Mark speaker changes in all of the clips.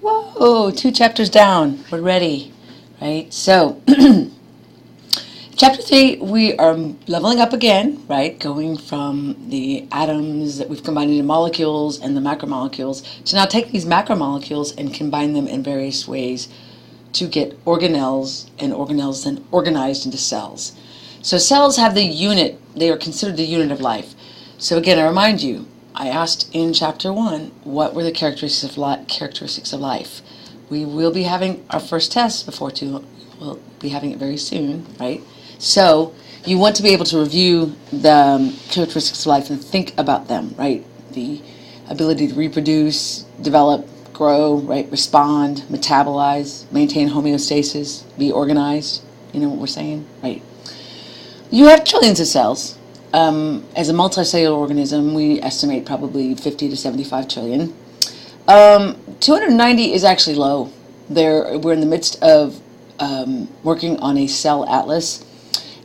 Speaker 1: Whoa, 2 chapters down. We're ready, right? So, chapter 3, we are leveling up again, right? Going from the atoms that we've combined into molecules and the macromolecules to now take these macromolecules and combine them in various ways to get organelles, and organelles then organized into cells. So cells have the unit, they are considered the unit of life. So again, I remind you, I asked in chapter 1, what were the characteristics of life? We will be having our first test before too, we'll be having it very soon, right? So you want to be able to review the characteristics of life and think about them, right? The ability to reproduce, develop, grow, right? Respond, metabolize, maintain homeostasis, be organized. You know what we're saying? Right. You have trillions of cells. As a multicellular organism, we estimate probably 50 to 75 trillion. 290 is actually low. We're in the midst of working on a cell atlas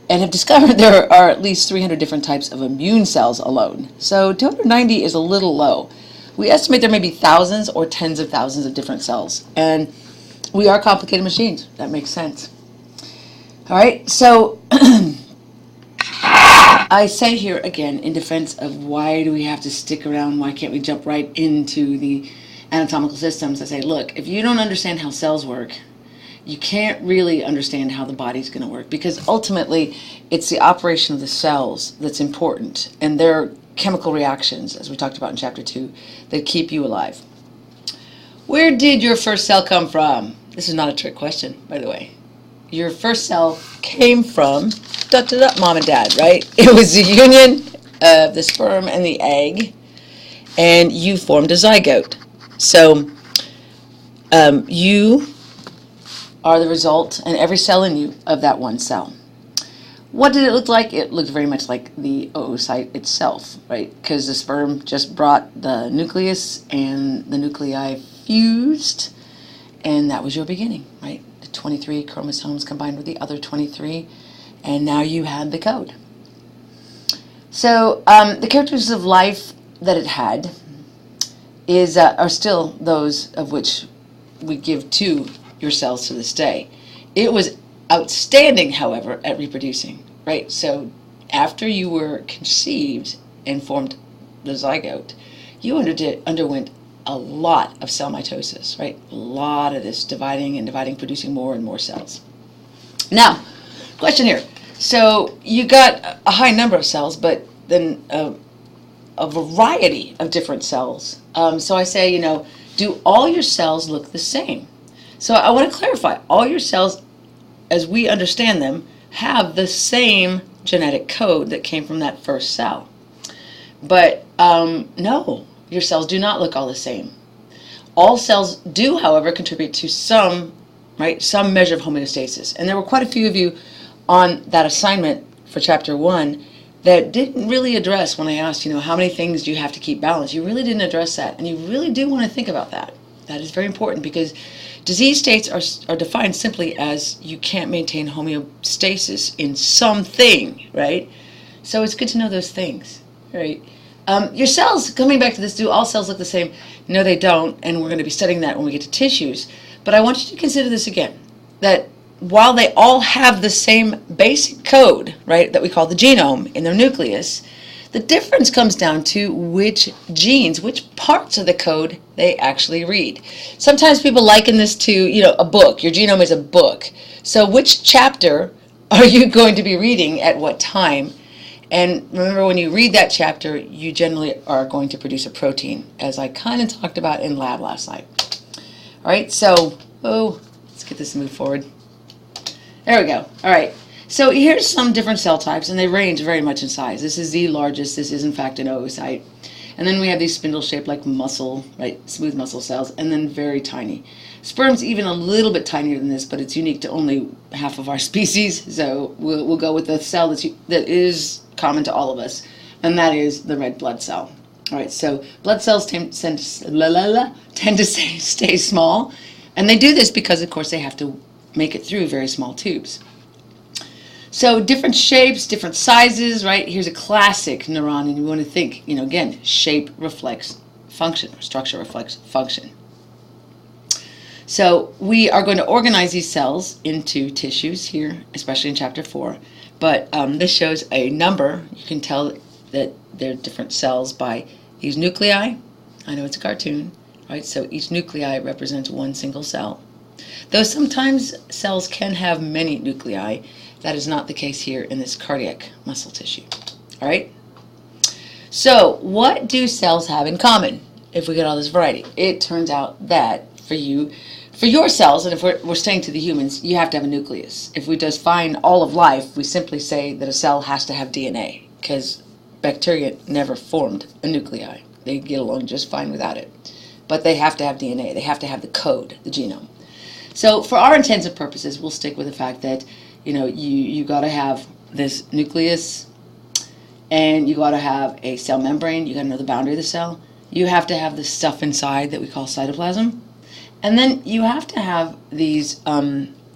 Speaker 1: and have discovered there are at least 300 different types of immune cells alone. So 290 is a little low. We estimate there may be thousands or tens of thousands of different cells. And we are complicated machines. That makes sense. All right, so I say here again in defense of why do we have to stick around, why can't we jump right into the anatomical systems? I say, look, if you don't understand how cells work, you can't really understand how the body's going to work, because ultimately it's the operation of the cells that's important, and their chemical reactions, as we talked about in chapter 2, that keep you alive. Where did your first cell come from? This is not a trick question, by the way. Your first cell came from mom and dad, right? It was the union of the sperm and the egg, and you formed a zygote. So you are the result, and every cell in you, of that one cell. What did it look like? It looked very much like the oocyte itself, right? Because the sperm just brought the nucleus and the nuclei fused, and that was your beginning, right? The 23 chromosomes combined with the other 23, and now you had the code. So the characteristics of life that it had are still those of which we give to your cells to this day. It was outstanding, however, at reproducing, right? So after you were conceived and formed the zygote, you underwent a lot of cell mitosis, right? A lot of this dividing, producing more and more cells. Now, question here. So you got a high number of cells, but then a variety of different cells. So I say, do all your cells look the same? So I want to clarify, all your cells, as we understand them, have the same genetic code that came from that first cell. But no, your cells do not look all the same. All cells do, however, contribute to some measure of homeostasis. And there were quite a few of you on that assignment for chapter 1 that didn't really address, when I asked, how many things do you have to keep balanced? You really didn't address that, and you really do want to think about that. That is very important, because disease states are defined simply as you can't maintain homeostasis in something, right? So it's good to know those things, right? Your cells, coming back to this, do all cells look the same? No, they don't, and we're going to be studying that when we get to tissues. But I want you to consider this again, that while they all have the same basic code, right, that we call the genome in their nucleus, the difference comes down to which genes, which parts of the code they actually read. Sometimes people liken this to, a book. Your genome is a book. So which chapter are you going to be reading at what time? And remember, when you read that chapter, you generally are going to produce a protein, as I kind of talked about in lab last night. All right, so, let's get this moved forward. There we go. All right. So here's some different cell types, and they range very much in size. This is the largest. This is, in fact, an oocyte. And then we have these spindle-shaped like muscle, right, smooth muscle cells, and then very tiny. Sperm's even a little bit tinier than this, but it's unique to only half of our species. So we'll go with the cell that is common to all of us, and that is the red blood cell. All right, so blood cells tend to stay small, and they do this because, of course, they have to make it through very small tubes. So different shapes, different sizes, right? Here's a classic neuron, and you want to think, again, shape reflects function, or structure reflects function. So we are going to organize these cells into tissues here, especially in chapter 4. But this shows a number. You can tell that they're different cells by these nuclei. I know it's a cartoon, right? So each nuclei represents one single cell. Though sometimes cells can have many nuclei, that is not the case here in this cardiac muscle tissue. All right? So what do cells have in common if we get all this variety? It turns out that for your cells, and if we're staying to the humans, you have to have a nucleus. If we define all of life, we simply say that a cell has to have DNA, because bacteria never formed a nuclei. They get along just fine without it. But they have to have DNA. They have to have the code, the genome. So for our intents and purposes, we'll stick with the fact that, you got to have this nucleus, and you got to have a cell membrane. You got to know the boundary of the cell. You have to have the stuff inside that we call cytoplasm. And then you have to have these,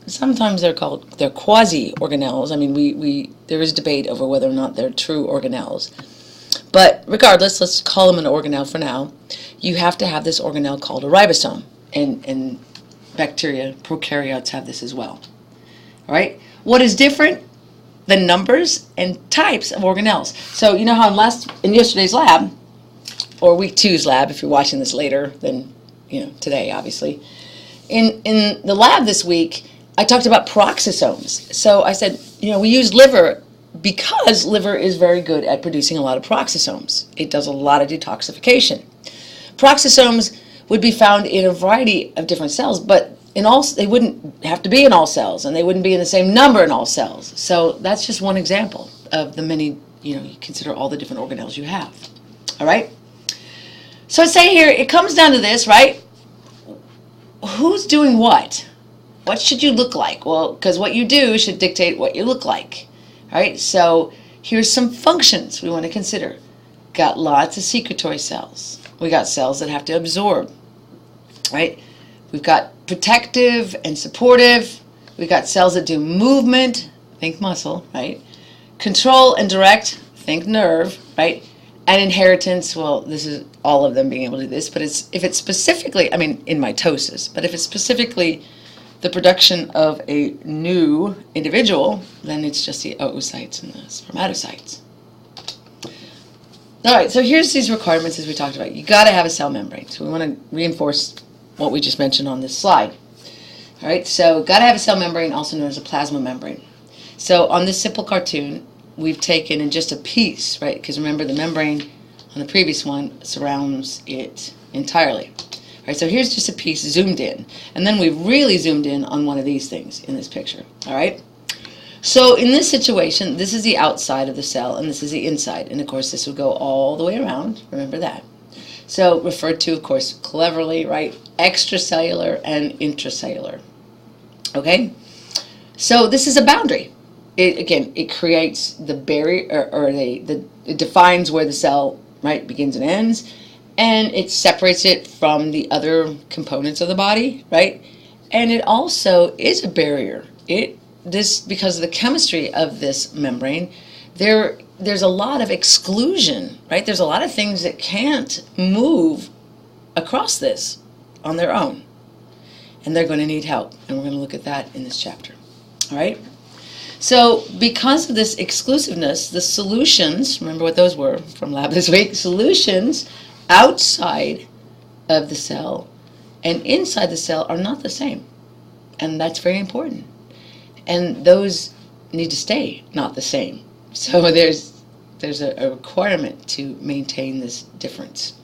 Speaker 1: sometimes they're quasi-organelles. I mean, there is debate over whether or not they're true organelles. But regardless, let's call them an organelle for now. You have to have this organelle called a ribosome. And bacteria, prokaryotes, have this as well. All right? What is different? The numbers and types of organelles. So you know how in yesterday's lab, or week 2's lab, if you're watching this later than today, obviously. In the lab this week, I talked about peroxisomes. So I said, we use liver because liver is very good at producing a lot of peroxisomes. It does a lot of detoxification. Peroxisomes would be found in a variety of different cells, but they wouldn't have to be in all cells, and they wouldn't be in the same number in all cells. So that's just one example of the many, you consider all the different organelles you have. All right? So say here, it comes down to this, right? Who's doing what? What should you look like? Well, because what you do should dictate what you look like. All right? So here's some functions we want to consider. Got lots of secretory cells. We got cells that have to absorb, right? We've got protective and supportive. We've got cells that do movement, think muscle, right? Control and direct, think nerve, right? And inheritance, well, this is all of them being able to do this, but if it's specifically, in mitosis, but if it's specifically the production of a new individual, then it's just the oocytes and the spermatocytes. All right, so here's these requirements as we talked about. You got to have a cell membrane. So we want to reinforce what we just mentioned on this slide. All right, so got to have a cell membrane, also known as a plasma membrane. So on this simple cartoon, we've taken in just a piece, right? Because remember, the membrane on the previous one surrounds it entirely. All right, so here's just a piece zoomed in. And then we've really zoomed in on one of these things in this picture. All right? So in this situation, this is the outside of the cell, and this is the inside. And, of course, this would go all the way around. Remember that. So referred to, of course, cleverly, right? Extracellular and intracellular. Okay? So this is a boundary. It creates the barrier, or it defines where the cell, right, begins and ends, and it separates it from the other components of the body, right? And it also is a barrier. Because of the chemistry of this membrane, there's a lot of exclusion, right? There's a lot of things that can't move across this on their own, and they're going to need help, and we're going to look at that in this chapter. All right? So because of this exclusiveness, the solutions, remember what those were from lab this week, solutions outside of the cell and inside the cell are not the same. And that's very important. And those need to stay not the same. So there's a requirement to maintain this difference.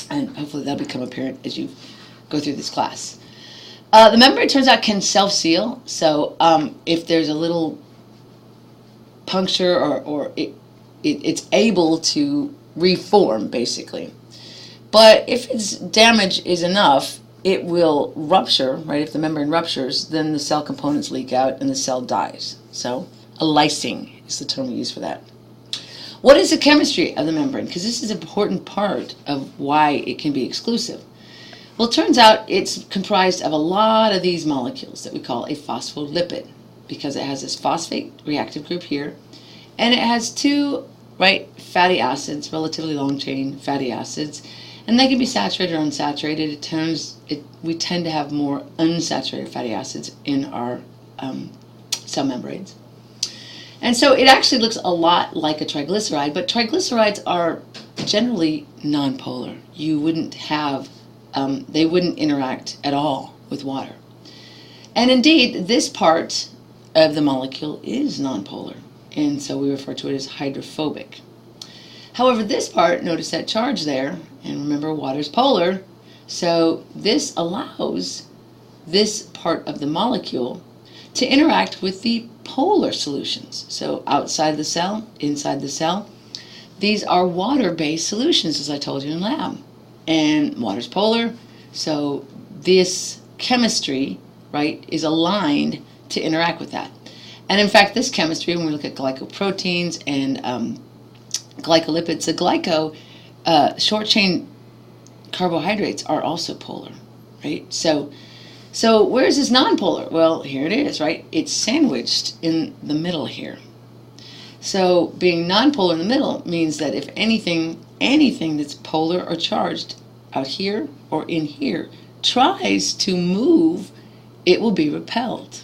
Speaker 1: And hopefully that'll become apparent as you go through this class. The membrane, it turns out, can self-seal. So if there's a little puncture or it's able to reform, basically. But if its damage is enough, it will rupture, right? If the membrane ruptures, then the cell components leak out and the cell dies. So a lysing is the term we use for that. What is the chemistry of the membrane? Because this is an important part of why it can be exclusive. Well, it turns out it's comprised of a lot of these molecules that we call a phospholipid, because it has this phosphate reactive group here, and it has two, right, fatty acids, relatively long chain fatty acids, And they can be saturated or unsaturated. We tend to have more unsaturated fatty acids in our cell membranes. And so it actually looks a lot like a triglyceride, but triglycerides are generally nonpolar. You wouldn't have, they wouldn't interact at all with water. And indeed, this part of the molecule is nonpolar, and so we refer to it as hydrophobic. However, this part, notice that charge there, and remember water's polar, so this allows this part of the molecule to interact with the polar solutions. So outside the cell, inside the cell, these are water-based solutions, as I told you in lab. And water's polar, so this chemistry, right, is aligned to interact with that. And in fact, this chemistry, when we look at glycoproteins and glycolipids, the short-chain carbohydrates are also polar, right? So where is this nonpolar? Well, here it is, right? It's sandwiched in the middle here. So being nonpolar in the middle means that if anything that's polar or charged out here or in here tries to move, it will be repelled.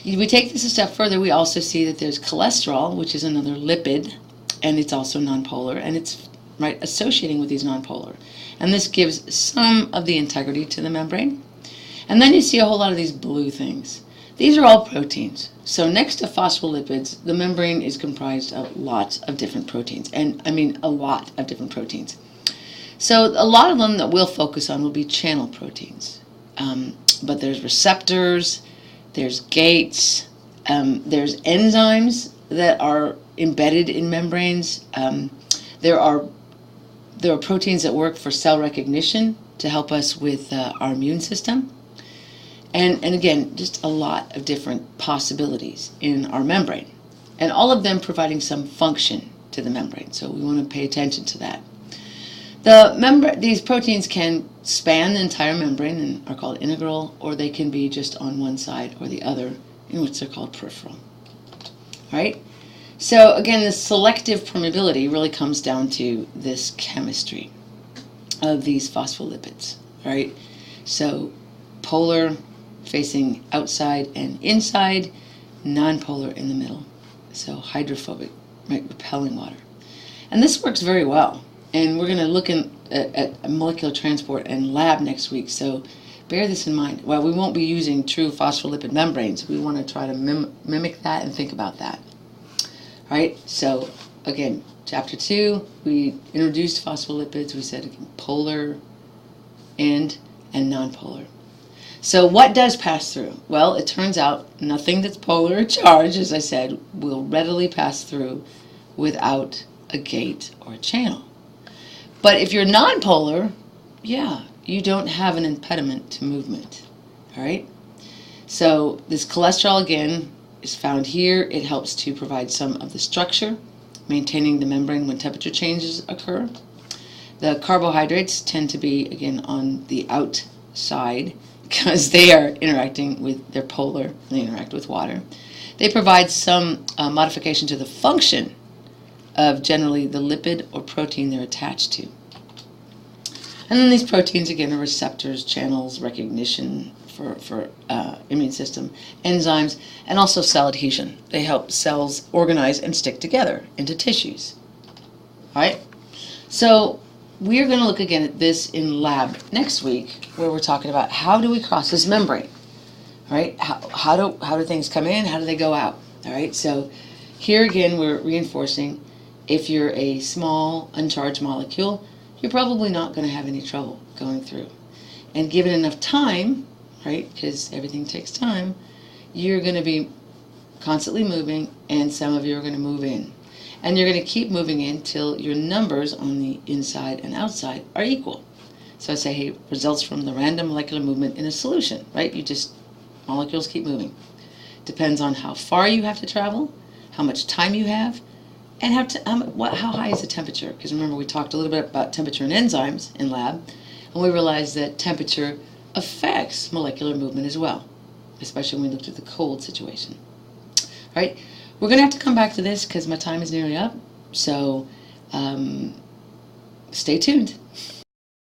Speaker 1: If we take this a step further, we also see that there's cholesterol, which is another lipid, and it's also nonpolar, and it's right associating with these nonpolar. And this gives some of the integrity to the membrane. And then you see a whole lot of these blue things. These are all proteins. So next to phospholipids, the membrane is comprised of lots of different proteins, and I mean a lot of different proteins. So a lot of them that we'll focus on will be channel proteins. But there's receptors, there's gates, there's enzymes that are embedded in membranes. There are proteins that work for cell recognition to help us with our immune system. And again, just a lot of different possibilities in our membrane. And all of them providing some function to the membrane. So we want to pay attention to that. These proteins can span the entire membrane and are called integral, or they can be just on one side or the other, in which they're called peripheral. All right? So again, the selective permeability really comes down to this chemistry of these phospholipids. All right? So polar facing outside and inside, nonpolar in the middle. So hydrophobic, right, repelling water. And this works very well. And we're going to look at molecular transport and lab next week, so bear this in mind. While we won't be using true phospholipid membranes, we want to try to mimic that and think about that. All right, so again, chapter 2, we introduced phospholipids. We said polar and nonpolar. So what does pass through? Well, it turns out nothing that's polar or charged, as I said, will readily pass through without a gate or a channel. But if you're nonpolar, yeah, you don't have an impediment to movement. All right? So this cholesterol, again, is found here. It helps to provide some of the structure, maintaining the membrane when temperature changes occur. The carbohydrates tend to be, again, on the outside because they are interacting with, they're polar, and they interact with water. They provide some modification to the function of generally the lipid or protein they're attached to. And then these proteins, again, are receptors, channels, recognition for immune system, enzymes, and also cell adhesion. They help cells organize and stick together into tissues. All right? So we're going to look again at this in lab next week, where we're talking about how do we cross this membrane. All right? How do things come in? How do they go out? All right? So here again, we're reinforcing if you're a small, uncharged molecule, you're probably not going to have any trouble going through. And given enough time, right, because everything takes time, you're going to be constantly moving, and some of you are going to move in. And you're going to keep moving in till your numbers on the inside and outside are equal. So I say, hey, results from the random molecular movement in a solution, right? Molecules keep moving. Depends on how far you have to travel, how much time you have, and how high is the temperature? Because remember, we talked a little bit about temperature and enzymes in lab, and we realized that temperature affects molecular movement as well, especially when we looked at the cold situation. All right, we're going to have to come back to this because my time is nearly up. So Stay tuned.